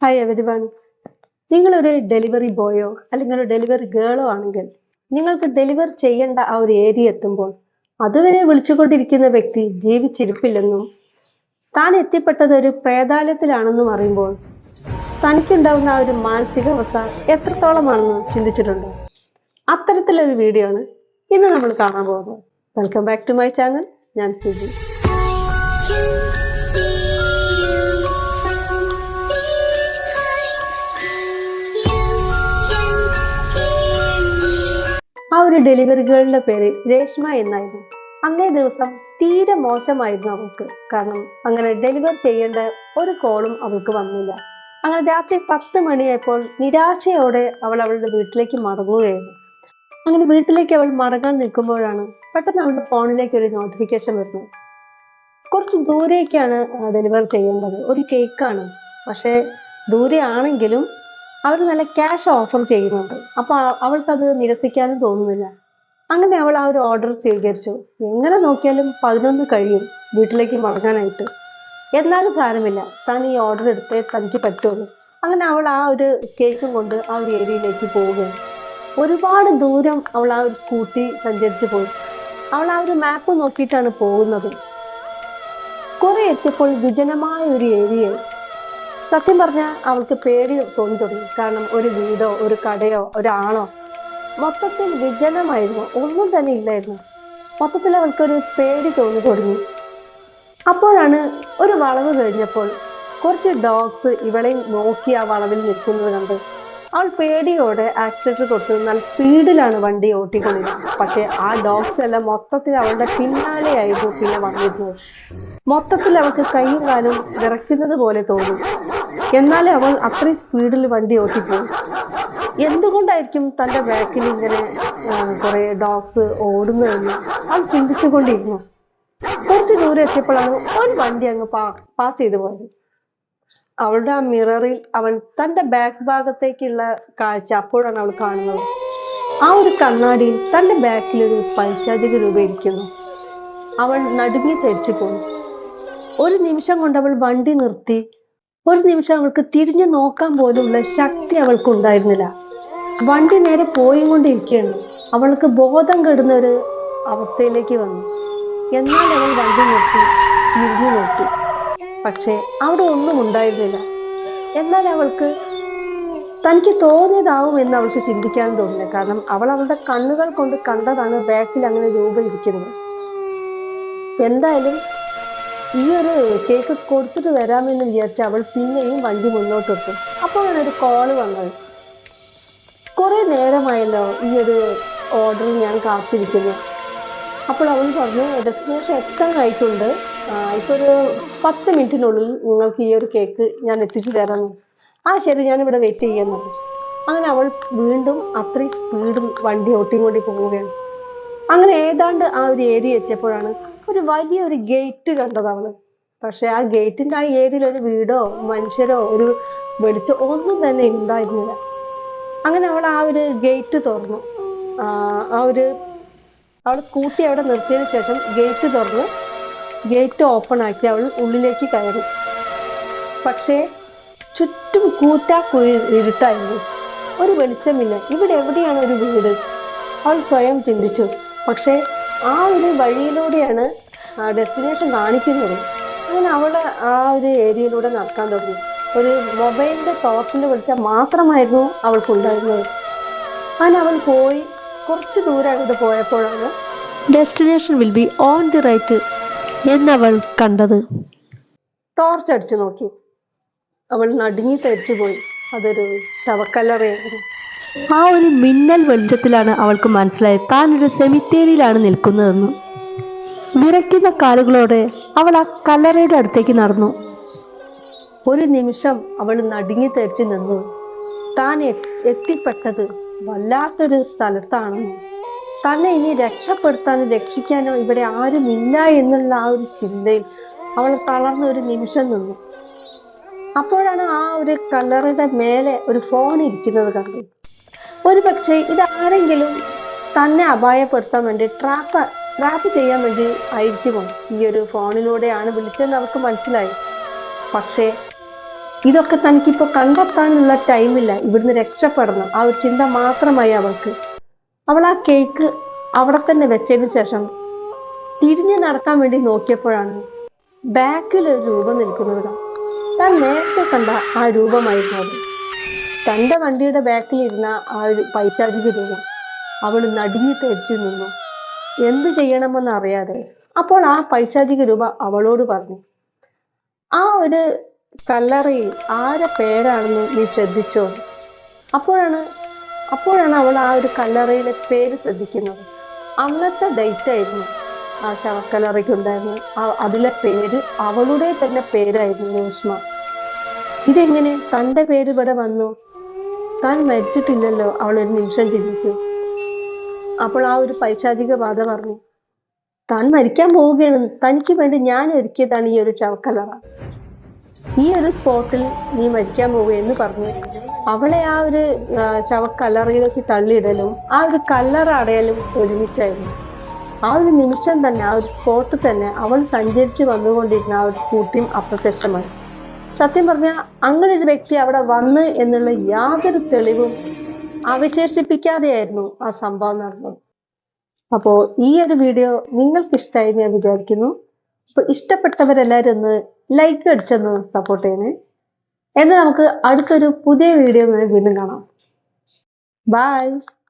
Hi everyone. നിങ്ങളൊരു delivery ബോയോ അല്ലെങ്കിൽ ഒരു ഡെലിവറി ഗേളോ ആണെങ്കിൽ നിങ്ങൾക്ക് ഡെലിവർ ചെയ്യേണ്ട ആ ഒരു ഏരിയ എത്തുമ്പോൾ അതുവരെ വിളിച്ചുകൊണ്ടിരിക്കുന്ന വ്യക്തി ജീവിച്ചിരിപ്പില്ലെന്നും താൻ എത്തിപ്പെട്ടത് ഒരു പ്രേതാലയത്തിലാണെന്നും അറിയുമ്പോൾ തനിക്കുണ്ടാവുന്ന ആ ഒരു മാനസികാവസ്ഥ എത്രത്തോളമാണെന്ന് ചിന്തിച്ചിട്ടുണ്ടോ? അത്തരത്തിലൊരു വീഡിയോ ആണ് ഇന്ന് നമ്മൾ കാണാൻ പോകുന്നത്. Welcome back to my channel. ഞാൻ സുജി. ആ ഒരു ഡെലിവറി ഗേളിന്റെ പേര് രേഷ്മ എന്നായിരുന്നു. അന്നേ ദിവസം തീരെ മോശമായിരുന്നു അവൾക്ക്. കാരണം അങ്ങനെ ഡെലിവർ ചെയ്യേണ്ട ഒരു കോളും അവൾക്ക് വന്നില്ല. അങ്ങനെ രാത്രി 10 മണിയായപ്പോൾ നിരാശയോടെ അവൾ അവളുടെ വീട്ടിലേക്ക് മടങ്ങുകയായിരുന്നു. അങ്ങനെ വീട്ടിലേക്ക് അവൾ മടങ്ങാൻ നിൽക്കുമ്പോഴാണ് പെട്ടെന്ന് അവളുടെ ഫോണിലേക്ക് ഒരു നോട്ടിഫിക്കേഷൻ വരുന്നത്. കുറച്ച് ദൂരേക്കാണ് ഡെലിവർ ചെയ്യേണ്ടത്, ഒരു കേക്കാണ്. പക്ഷേ ദൂരെ ആണെങ്കിലും അവർ നല്ല ക്യാഷ് ഓഫർ ചെയ്യുന്നുണ്ട്. അപ്പൊ അവൾക്കത് നിരസിക്കാനും തോന്നുന്നില്ല. അങ്ങനെ അവൾ ആ ഒരു ഓർഡർ സ്വീകരിച്ചു. എങ്ങനെ നോക്കിയാലും 11 കഴിയും വീട്ടിലേക്ക് മടങ്ങാനായിട്ട്. എന്നാലും സാരമില്ല, താൻ ഈ ഓർഡർ എടുത്തേ തനിക്ക് പറ്റുള്ളൂ. അങ്ങനെ അവൾ ആ ഒരു കേക്കും കൊണ്ട് ആ ഒരു ഏരിയയിലേക്ക് പോവുകയാണ്. ഒരുപാട് ദൂരം അവൾ ആ ഒരു സ്കൂട്ടി സഞ്ചരിച്ചു പോയി. അവൾ ആ ഒരു മാപ്പ് നോക്കിയിട്ടാണ് പോകുന്നത്. കുറെ എത്തിയപ്പോൾ വിജനമായ ഒരു ഏരിയ. സത്യം പറഞ്ഞാൽ അവൾക്ക് പേടി തോന്നി തുടങ്ങി. കാരണം ഒരു വീടോ ഒരു കടയോ ഒരാളോ, മൊത്തത്തിൽ വിജനമായിരുന്നു, ഒന്നും തന്നെ ഇല്ലായിരുന്നു. മൊത്തത്തിൽ അവൾക്കൊരു പേടി തോന്നി തുടങ്ങി. അപ്പോഴാണ് ഒരു വളവ് കഴിഞ്ഞപ്പോൾ കുറച്ച് ഡോഗ്സ് ഇവളെ നോക്കി ആ വളവിൽ നിൽക്കുന്നത് കണ്ട് അവൾ പേടിയോടെ ആക്സിലേറ്റർ കൊടുത്ത് നല്ല സ്പീഡിലാണ് വണ്ടി ഓട്ടിക്കൊണ്ടിരുന്നത്. പക്ഷെ ആ ഡോഗ്സ് എല്ലാം മൊത്തത്തിൽ അവളുടെ പിന്നാലെയായിരുന്നു പിന്നെ വന്നിരുന്നത്. മൊത്തത്തിൽ അവൾക്ക് കൈയും കാലും വിറയ്ക്കുന്നത് പോലെ തോന്നി. എന്നാലും അവൾ അത്രയും സ്പീഡിൽ വണ്ടി ഓട്ടിപ്പോയി. എന്തുകൊണ്ടായിരിക്കും തൻ്റെ ബാക്കിൽ ഇങ്ങനെ കുറെ ഡോഗ്സ് ഓടുന്നതെന്ന് അവൾ ചിന്തിച്ചുകൊണ്ടിരുന്നു. കുറച്ച് ദൂരം എത്തിയപ്പോഴാണ് ഒരു വണ്ടി അങ്ങ് പാസ് ചെയ്തു പോയത്. അവളുടെ ആ മിററിൽ അവൾ തൻ്റെ ബാക്ക് ഭാഗത്തേക്കുള്ള കാഴ്ച അപ്പോഴാണ് അവൾ കാണുന്നത്. ആ ഒരു കണ്ണാടിയിൽ തൻ്റെ ബാക്കിൽ ഒരു പൈശാചിക രൂപം ഇരിക്കുന്നു. അവൾ നടുങ്ങി തെറിച്ചു പോയി. ഒരു നിമിഷം കൊണ്ട് അവൾ വണ്ടി നിർത്തി. ഒരു നിമിഷം അവൾക്ക് തിരിഞ്ഞു നോക്കാൻ പോലുള്ള ശക്തി അവൾക്ക് ഉണ്ടായിരുന്നില്ല. വണ്ടി നേരെ പോയി കൊണ്ടിരിക്കുകയാണ്. അവൾക്ക് ബോധം കെടുന്ന ഒരു അവസ്ഥയിലേക്ക് വന്നു. എന്നാൽ അവൾ വണ്ടി നിർത്തി തിരിഞ്ഞു നോക്കി. പക്ഷെ അവിടെ ഒന്നും ഉണ്ടായിരുന്നില്ല. എന്നാൽ അവൾക്ക് തനിക്ക് തോന്നിയതാവും എന്ന് അവൾക്ക് ചിന്തിക്കാൻ തോന്നില്ല. കാരണം അവൾ അവളുടെ കണ്ണുകൾ കൊണ്ട് കണ്ടതാണ് ബാക്കിൽ അങ്ങനെ രൂപം ഇരിക്കുന്നത്. എന്തായാലും ഈ ഒരു കേക്ക് കൊടുത്തിട്ട് വരാമെന്ന് വിചാരിച്ച അവൾ പിന്നെയും വണ്ടി മുന്നോട്ടെത്തും. അപ്പോഴാണ് ഒരു കോള് വന്നത്. കുറെ നേരമായല്ലോ ഈ ഒരു ഓർഡർ ഞാൻ കാത്തിരിക്കുന്നു. അപ്പോൾ അവൾ പറഞ്ഞു, ഡെസ്റ്റിനേഷൻ എത്താനായിട്ടുണ്ട്, ഇപ്പൊ ഒരു 10 മിനിറ്റിനുള്ളിൽ നിങ്ങൾക്ക് ഈ ഒരു കേക്ക് ഞാൻ എത്തിച്ചു തരാമെന്ന്. ആ ശരി, ഞാനിവിടെ വെയിറ്റ് ചെയ്യാമെന്ന്. അങ്ങനെ അവൾ വീണ്ടും അത്രയും സ്പീഡിൽ വണ്ടി ഓട്ടിക്കൊണ്ടി പോവുകയാണ്. അങ്ങനെ ഏതാണ്ട് ആ ഒരു ഏരിയ എത്തിയപ്പോഴാണ് ഒരു വലിയൊരു ഗേറ്റ് കണ്ടത് അവള്. പക്ഷെ ആ ഗേറ്റിന്റെ ആ ഏരിയയിൽ ഒരു വീടോ മനുഷ്യരോ ഒരു വെളിച്ചോ ഒന്നും തന്നെ ഉണ്ടായിരുന്നില്ല. അങ്ങനെ അവൾ ആ ഒരു ഗേറ്റ് തുറന്നു. അവൾ സ്കൂട്ടി അവിടെ നിർത്തിയതിനു ശേഷം ഗേറ്റ് തുറന്ന് ഗേറ്റ് ഓപ്പൺ ആക്കി അവൾ ഉള്ളിലേക്ക് കയറി. പക്ഷേ ചുറ്റും ഇരുട്ടായിരുന്നു, ഒരു വെളിച്ചമില്ല. ഇവിടെ എവിടെയാണ് ഒരു വീട്? അവൾ സ്വയം ചിന്തിച്ചു. പക്ഷെ ആ ഒരു വഴിയിലൂടെയാണ് ഡെസ്റ്റിനേഷൻ കാണിക്കുന്നത്. അങ്ങനെ അവൾ ആ ഒരു ഏരിയയിലൂടെ നടക്കാൻ തുടങ്ങി. ഒരു മൊബൈലിന്റെ ടോർച്ചിന്റെ വെളിച്ചം മാത്രമായിരുന്നു അവൾക്കുണ്ടായിരുന്നത്. അങ്ങനെ അവൾ പോയി കുറച്ച് ദൂരം അങ്ങോട്ട് പോയപ്പോഴാണ് destination will be on the right എന്നവൾ കണ്ടത്. ടോർച്ച് അടിച്ചു നോക്കി. അവൾ നടുങ്ങി തെറിച്ചു പോയി. അതൊരു ശവക്കല്ലറയായിരുന്നു. ആ ഒരു മിന്നൽ വെളിച്ചത്തിലാണ് അവൾക്ക് മനസ്സിലായത് താൻ ഒരു സെമിത്തേരിയിലാണ് നിൽക്കുന്നതെന്ന്. വിറയ്ക്കുന്ന കാലുകളോടെ അവൾ ആ കല്ലറയുടെ അടുത്തേക്ക് നടന്നു. ഒരു നിമിഷം അവൾ നടുങ്ങി തെറിച്ചു നിന്നു. താൻ എത്തിപ്പെട്ടത് വല്ലാത്തൊരു സ്ഥലത്താണെന്ന്, തന്നെ ഇനി രക്ഷപ്പെടുത്താനോ രക്ഷിക്കാനോ ഇവിടെ ആരുമില്ല എന്നുള്ള ആ ഒരു ചിന്തയിൽ അവൾ തളർന്ന ഒരു നിമിഷം നിന്നു. അപ്പോഴാണ് ആ ഒരു കല്ലറയുടെ മേലെ ഒരു ഫോൺ ഇരിക്കുന്നത് കണ്ടു. ഒരു പക്ഷേ ഇതാരെങ്കിലും തന്നെ അപായപ്പെടുത്താൻ വേണ്ടി ട്രാപ്പ് ചെയ്യാൻ വേണ്ടി ആയിരിക്കുമോ ഈ ഒരു ഫോണിലൂടെയാണ് വിളിച്ചതെന്ന് അവർക്ക് മനസ്സിലായി. പക്ഷേ ഇതൊക്കെ തനിക്കിപ്പോ കണ്ടെത്താനുള്ള ടൈമില്ല, ഇവിടുന്ന് രക്ഷപ്പെടണം, ആ ഒരു ചിന്ത മാത്രമായി അവൾക്ക്. അവൾ ആ കേക്ക് അവിടെ തന്നെ വെച്ചതിന് ശേഷം തിരിഞ്ഞു നടക്കാൻ വേണ്ടി നോക്കിയപ്പോഴാണ് ബാക്കിൽ ഒരു രൂപം നിൽക്കുന്നത്. താൻ നേരത്തെ കണ്ട ആ രൂപമായിരുന്നു അത്. തന്റെ വണ്ടിയുടെ ബാക്കിൽ ഇരുന്ന ആ ഒരു പൈശാചിക രൂപം. അവൾ നടുങ്ങി തെറിച്ചു നിന്നു, എന്ത് ചെയ്യണമെന്ന് അറിയാതെ. അപ്പോൾ ആ പൈശാചിക രൂപ അവളോട് പറഞ്ഞു, ആ ഒരു കല്ലറയിൽ ആരെ പേരാണെന്ന് നീ ശ്രദ്ധിച്ചോ? അപ്പോഴാണ് അപ്പോഴാണ് അവൾ ആ ഒരു കല്ലറയിലെ പേര് ശ്രദ്ധിക്കുന്നത്. അന്നത്തെ ഡേറ്റ് ആയിരുന്നു ആ ശവക്കല്ലറയ്ക്ക് ഉണ്ടായിരുന്നത്. അതിലെ പേര് അവളുടെ തന്നെ പേരായിരുന്നു, രേഷ്മ. ഇതെങ്ങനെ തന്റെ പേര് ഇവിടെ വന്നു? താൻ മരിച്ചിട്ടില്ലല്ലോ, അവൾ ഒരു നിമിഷം ചിന്തിച്ചു. അപ്പോൾ ആ ഒരു പൈശാചിക ബാധ പറഞ്ഞു, താൻ മരിക്കാൻ പോവുകയാണ്, തനിക്ക് വേണ്ടി ഞാൻ ഒരുക്കിയതാണ് ഈ ഒരു ശവക്കല്ലറ. ഈ ഒരു സ്പോട്ടിൽ നീ മരിക്കാൻ പോവുക എന്ന് പറഞ്ഞ് അവളെ ആ ഒരു ശവക്കല്ലറയിലേക്ക് തള്ളിയിടലും ആ ഒരു കല്ലറ അടയലും ഒരുമിച്ചായിരുന്നു. ആ ഒരു നിമിഷം തന്നെ, ആ ഒരു സ്പോട്ടിൽ തന്നെ അവൾ സഞ്ചരിച്ച് വന്നുകൊണ്ടിരുന്ന ആ ഒരു സ്കൂട്ടിയും അപ്രത്യക്ഷമായി. സത്യം പറഞ്ഞാൽ അങ്ങനെ ഒരു വ്യക്തി അവിടെ വന്ന് എന്നുള്ള യാതൊരു തെളിവും അവശേഷിപ്പിക്കാതെയായിരുന്നു ആ സംഭവം നടന്നത്. അപ്പോ ഈ ഒരു വീഡിയോ നിങ്ങൾക്ക് ഇഷ്ടമായി ഞാൻ വിചാരിക്കുന്നു. അപ്പൊ ഇഷ്ടപ്പെട്ടവരെല്ലാവരും ഒന്ന് ലൈക്ക് അടിച്ചൊന്ന് സപ്പോർട്ട് ചെയ്യണേ. എന്നാൽ നമുക്ക് അടുത്തൊരു പുതിയ വീഡിയോ വീണ്ടും കാണാം. ബൈ.